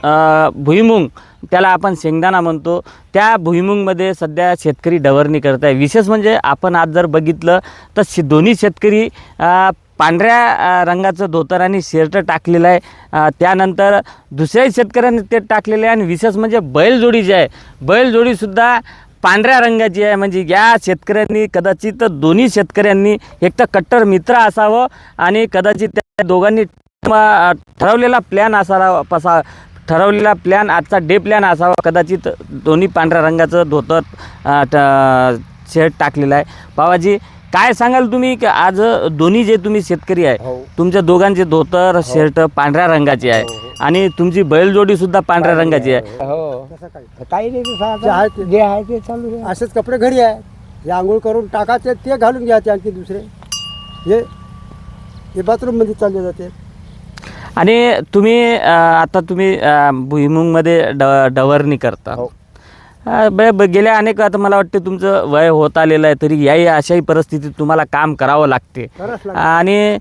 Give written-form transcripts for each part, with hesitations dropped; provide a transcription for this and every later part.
भुईमुंग, त्याला आपण शेंगदाणा म्हणतो, त्या भुईमुंगमध्ये सध्या शेतकरी डवरणी करत आहे. विशेष म्हणजे आपण आज जर बघितलं तर दोन्ही शेतकरी पांढऱ्या रंगाचं धोतर आणि शर्ट टाकलेलं आहे. त्यानंतर दुसऱ्याही शेतकऱ्यांनी ते टाकलेलं आहे. आणि विशेष म्हणजे बैलजोडी जी आहे, बैलजोडीसुद्धा पांढऱ्या रंगाची आहे. म्हणजे या शेतकऱ्यांनी कदाचित दोन्ही शेतकऱ्यांनी एक तर कट्टर मित्र असावं आणि कदाचित त्या दोघांनी ठरवलेला प्लॅन असावा, ठरवलेला प्लॅन आजचा डे प्लॅन असावा. कदाचित दोन्ही पांढऱ्या रंगाचं धोतर शर्ट टाकलेलं आहे. बाबाजी, काय सांगाल तुम्ही की आज दोन्ही जे तुम्ही शेतकरी आहे, तुमच्या दोघांचे धोतर शर्ट पांढऱ्या रंगाचे आहे आणि तुमची बैलजोडीसुद्धा पांढऱ्या रंगाची आहे. काही नाही, जे आहे ते चालू आहे. असेच कपडे घरी आहे, हे आंघोळ करून टाकायचे, ते घालून घ्यायचे. आणखी दुसरे हे बाथरूममध्ये चालले जाते. आणि तुम्ही आता तुम्ही भुईमुंगमध्ये डवरणी करता. गेल्या अनेक, आता मला वाटते तुमचं वय होत आलेलं आहे, तरी याही अशाही परिस्थितीत तुम्हाला काम करावं लागते. आणि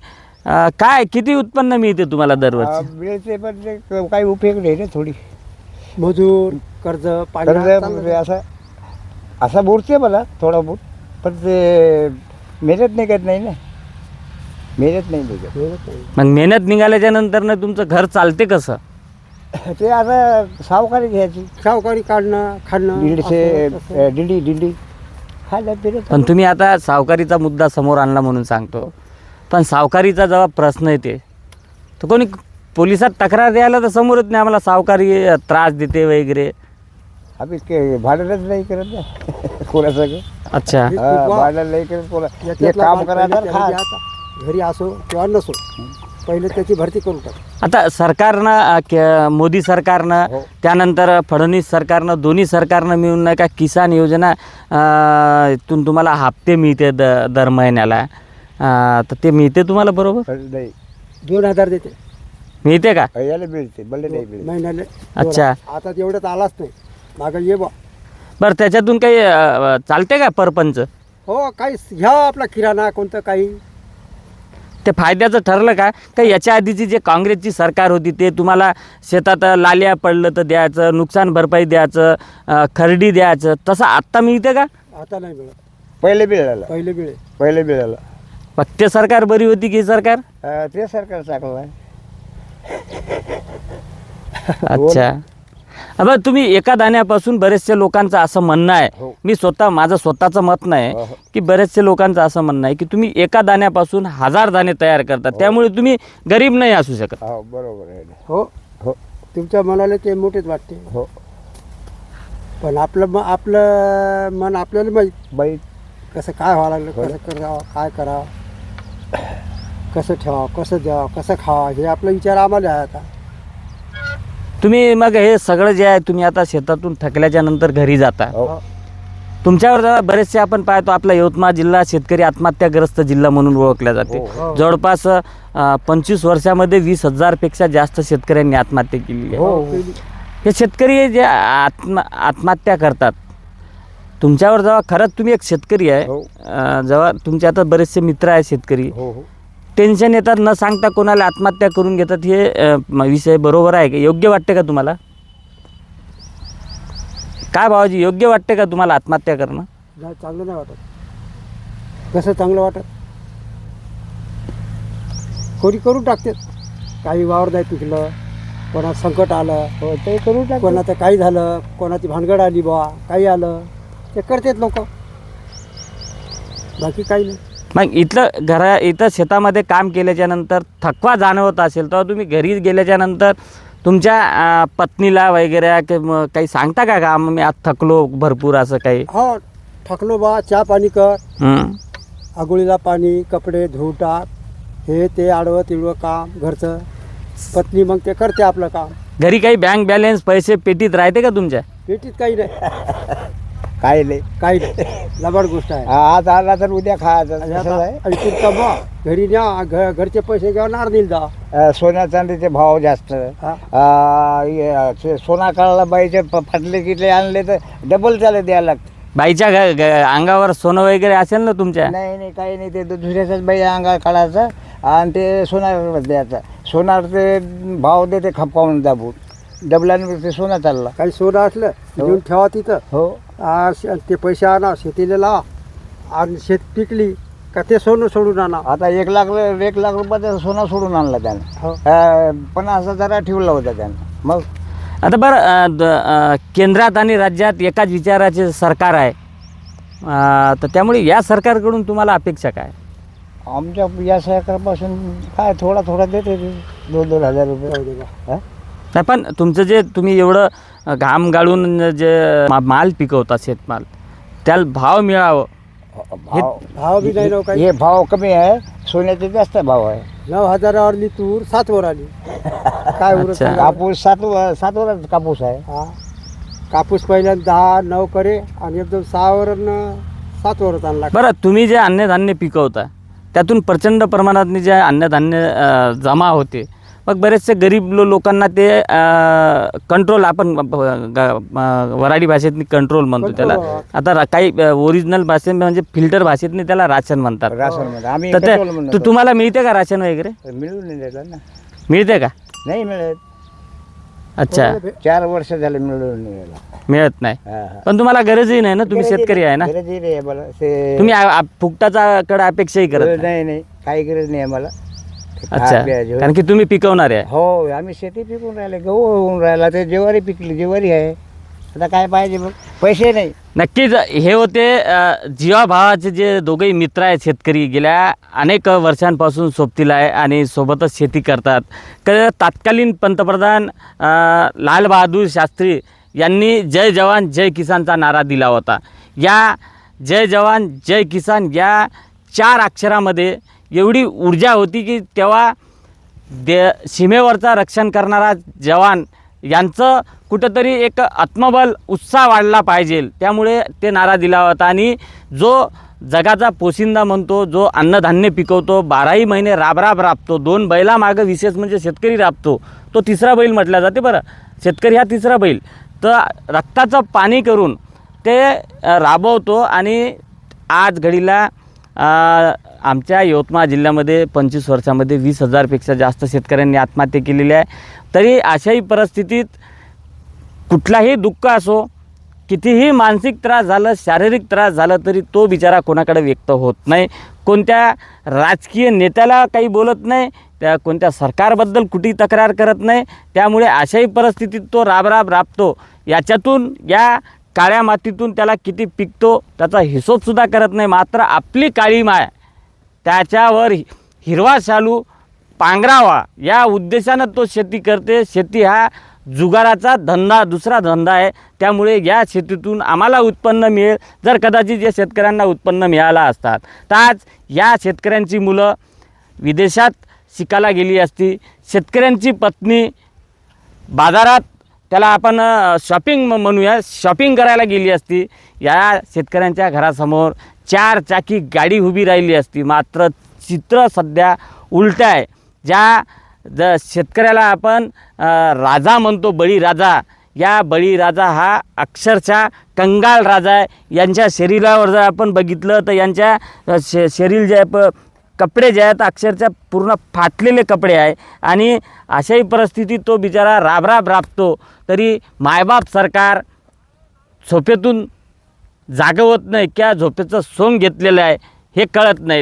काय किती उत्पन्न मिळते तुम्हाला दरवर्षी? मिळते, पण ते काही उपयोग नाही ना. थोडी मजूर, कर्ज असं बुडते मला थोडा बहुत, पण ते मेहनत नाही करत नाही ना. मेहनत नाही. मग मेहनत निघाल्याच्या नंतर ना तुमचं घर चालते कसं? ते आता सावकारी घ्यायची, सावकारी काढणं खाणं, दिंडी खायला पिरत. पण तुम्ही आता सावकारीचा मुद्दा समोर आणला म्हणून सांगतो, पण सावकारीचा जेव्हा प्रश्न येते तर कोणी पोलिसात तक्रार द्यायला तर समोरच नाही, आम्हाला सावकारी त्रास देते वगैरे. आम्ही भांडणच नाही करत ना कोणासंग. अच्छा, भांडण नाही करत कोणा. काम करायला घरी असो किंवा नसो, पहिले त्याची भरती करून टाक. आता सरकारनं, मोदी सरकारनं, त्यानंतर फडणवीस सरकारनं, दोन्ही सरकारनं मिळून नाही का किसान योजना इथून तुम्हाला हप्ते मिळते दर महिन्याला, तर ते मिळते तुम्हाला बरोबर? नाही, 2000 देते. मिळते का? याला मिळते, बल्ले नाही मिळते महिन्याला. अच्छा, आता तेवढं तर आलाच नाही, मागं ये बा. बरं, त्याच्यातून काही चालते का परपंच? हो, काही घ्या आपला किराणा कोणतं काही. ते फायद्याचं ठरलं का? काही याच्या आधीची जे काँग्रेसची सरकार होती ते तुम्हाला शेतात लाल्या पडलं तर द्यायचं, नुकसान भरपाई द्यायचं, खर्डी द्यायचं, तसं आत्ता मिळते का? आता नाही मिळत. पहिले मिळालं. मग ते सरकार बरी होती की सरकार? ते सरकार चांगलं आहे. अच्छा, अब तुम्ही एका दाण्यापासून बरेचसे लोकांचं असं म्हणणं आहे, मी माझं स्वतःचं मत नाही की बरेचसे लोकांचं असं म्हणणं आहे की तुम्ही एका दाण्यापासून 1000 दाणे तयार करता, त्यामुळे तुम्ही गरीब नाही असू शकत. हो, बरोबर आहे. हो हो, तुमच्या मनाला ते मोठेच वाटते. हो, पण आपलं मन आपल्याला माहीत कसं काय व्हावं लागलं, कसं करावं, काय करावं, कसं ठेवावं, कसं द्यावं, कसं खावं, हे आपला विचार आम्हाला आहे. आता तुम्ही मग हे सगळं जे आहे, तुम्ही आता शेतातून थकल्याच्या नंतर घरी जाता, तुमच्यावर बरेचसे आपण पाहतो, आपला यवतमाळ जिल्हा शेतकरी आत्महत्याग्रस्त जिल्हा म्हणून ओळखला जाते. जवळपास 25 वर्षामध्ये 20,000 पेक्षा जास्त शेतकऱ्यांनी आत्महत्या केली आहे. हे शेतकरी जे आत्महत्या करतात, तुमच्यावर जेव्हा खरंच तुम्ही एक शेतकरी आहे, जेव्हा तुमचे आता बरेचसे मित्र आहे शेतकरी, टेन्शन येतात, न सांगता कोणाला आत्महत्या करून घेतात, हे विषय बरोबर आहे का? योग्य वाटते का तुम्हाला? काय भावाजी, योग्य वाटते का तुम्हाला आत्महत्या करणं? चांगलं नाही वाटत. कसं चांगलं वाटत? कोणी करून टाकते. काही वावर नाही पिकलं, कोणाचं संकट आलं ते करून टाक, कोणाचं काही झालं, कोणाची भानगड आली बा, काही आलं ते करतात लोक, बाकी काही नाही. मग इथं शेतामध्ये काम केल्याच्या नंतर थकवा जाणवत असेल तर तुम्ही घरी गेल्याच्या नंतर तुमच्या पत्नीला वगैरे काही सांगता का मी आज थकलो भरपूर असं काही? हो, थकलो बा, चहा पाणी कर, आंघोळीला पाणी, कपडे धुवून टाक, हे ते आडवं तिडवं काम घरचं. पत्नी मग ते करते आपलं काम. घरी काही बँक बॅलन्स पैसे पेटीत राहते का तुमच्या? पेटीत काही नाही. काही नाही, लबाड गोष्ट आहे. आज आला तर उद्या खायचं. घरी न्या, घरचे पैसे घेऊन नारदील जा. सोन्या चांदीचे भाव जास्त. सोना काढला बाईचे फाटले किटले आणले तर डबल त्याला द्यायला लागतं. बाईच्या अंगावर सोनं वगैरे असेल ना तुमच्या? नाही, काही नाही. ते दुसऱ्याच्याच बाई अंगा काढायचं आणि ते सोनार द्यायचं. सोनार ते भाव देते खपकावून दाबून. डबलाने ते सोनं चालला. काही सोनं असलं घेऊन ठेवा तिथं. हो ते पैसे आणा शेतीला लावा आणि शेत पिकली का ते सोनं सोडून आणा. आता 1 लाख रुपयाचं सोनं सोडून आणलं त्यानं. हो. 50,000 ठेवला होता त्यानं. मग आता बरं केंद्रात आणि राज्यात एकाच विचाराचे सरकार आहे, तर त्यामुळे या सरकारकडून तुम्हाला अपेक्षा काय? आमच्या या सरकारपासून काय थोडा देते 2-2 हजार रुपये. जाऊ दे बा. हा? नाही, पण तुमचं जे तुम्ही एवढं घाम गाळून जे माल पिकवता शेतमाल, त्याला भाव मिळावं. भाव बी नाही. काही हे भाव कमी आहे, सोन्याचे जास्त भाव आहे. 9,000वरली तूर 7वर आली. काय उरत अच्छा. नाही. कापूस 7वर कापूस आहे. हा. कापूस पहिल्यांदा 10-9 करे आणि एकदम 6वर 7वरच आणला. बरं, तुम्ही जे अन्नधान्य पिकवता त्यातून प्रचंड प्रमाणात जे अन्नधान्य जमा होते, मग बरेचसे गरीब लोकांना ते कंट्रोल, आपण वराडी भाषेतनी कंट्रोल म्हणतो त्याला. आता काही ओरिजिनल भाषेत म्हणजे फिल्टर भाषेतनी त्याला राशन म्हणतात. राशनमध्ये आम्ही तर कंट्रोल म्हणतो. तुम्हाला मिळते का राशन वगैरे? मिळून नाही राहिलं ना. मिळते का? नाही मिळत. अच्छा, 4 वर्ष झाले मिळून नाही राहिला. मिळत नाही. हा, हा. पण तुम्हाला गरजही नाही ना, तुम्ही शेतकरी आहे ना. गरजही नाही आम्हाला. ते तुम्ही फुकटाचा कडे अपेक्षाही करत नाही. नाही काही गरज नाही आम्हाला. अच्छा, कारण की तुम्ही पिकवणारे आहे. हो आम्ही शेती पिकून राहिले, गहू होऊन राहिला, ते ज्वारी पिकली, ज्वारी आहे. आता काय पाहिजे मग? पैसे नाही. नक्कीच हे होते जीवाभावाचे जे दोघेही मित्र आहेत शेतकरी, गेल्या अनेक वर्षांपासून सोबतीला आहे आणि सोबतच शेती करतात. तत्कालीन पंतप्रधान लाल बहादूर शास्त्री यांनी जय जवान जय किसानचा नारा दिला होता. या जय जवान जय किसान या 4 अक्षरामध्ये एवढी ऊर्जा होती की तेव्हा सीमेवरचा रक्षण करणारा जवान यांचं कुठंतरी एक आत्मबल, उत्साह वाढला पाहिजे, त्यामुळे ते नारा दिला होता. आणि जो जगाचा पोशिंदा म्हणतो, जो अन्नधान्य पिकवतो, 12ही महिने राबतो, 2 बैलामागं विशेष म्हणजे शेतकरी राबतो, तो 3रा बैल म्हटला जाते. बरं, शेतकरी हा 3रा बैल, तर रक्ताचं पाणी करून ते राबवतो. आणि आज घडीला आमच्या यवतमाळ जिल्ह्यामध्ये 25 वर्षामध्ये 20,000पेक्षा जास्त शेतकऱ्यांनी आत्महत्या केलेली आहे. तरी अशाही परिस्थितीत कुठलाही दुःख असो, कितीही मानसिक त्रास झालं, शारीरिक त्रास झाला, तरी तो बिचारा कोणाकडे व्यक्त होत नाही. कोणत्या राजकीय नेत्याला काही बोलत नाही, त्या कोणत्या सरकारबद्दल कुठेही तक्रार करत नाही. त्यामुळे अशाही परिस्थितीत तो राबतो. याच्यातून, या काळ्या मातीतून त्याला किती पिकतो त्याचा हिशोबसुद्धा करत नाही. मात्र आपली काळी माय त्याच्यावर हिरवा शालू पांघरावा या उद्देशानं तो शेती करते. शेती हा जुगाराचा धंदा, दुसरा धंदा आहे. त्यामुळे या शेतीतून आम्हाला उत्पन्न मिळेल. जर कदाचित या शेतकऱ्यांना उत्पन्न मिळालं असतात तर आज या शेतकऱ्यांची मुलं विदेशात शिकायला गेली असती. शेतकऱ्यांची पत्नी बाजारात, त्याला आपण शॉपिंग म्हणूया, शॉपिंग करायला गेली असती. या शेतकऱ्यांच्या घरासमोर 4 चाकी गाडी उभी राहिली असती. मात्र चित्र सध्या उलटं आहे. शेतकऱ्याला आपण राजा म्हणतो, बळीराजा, या बळीराजा हा अक्षरशः कंगाल राजा आहे. यांच्या शरीरावर जर आपण बघितलं तर यांच्या शरीर जे आहे, कपडे जे आहेत अक्षरशः पूर्ण फाटलेले कपडे आहे. आणि अशाही परिस्थितीत तो बिचारा राबतो. तरी मायबाप सरकार झोपेतून जागवत नाही, क्या झोपेचं सोंग घेतलेलं आहे हे कळत नाही.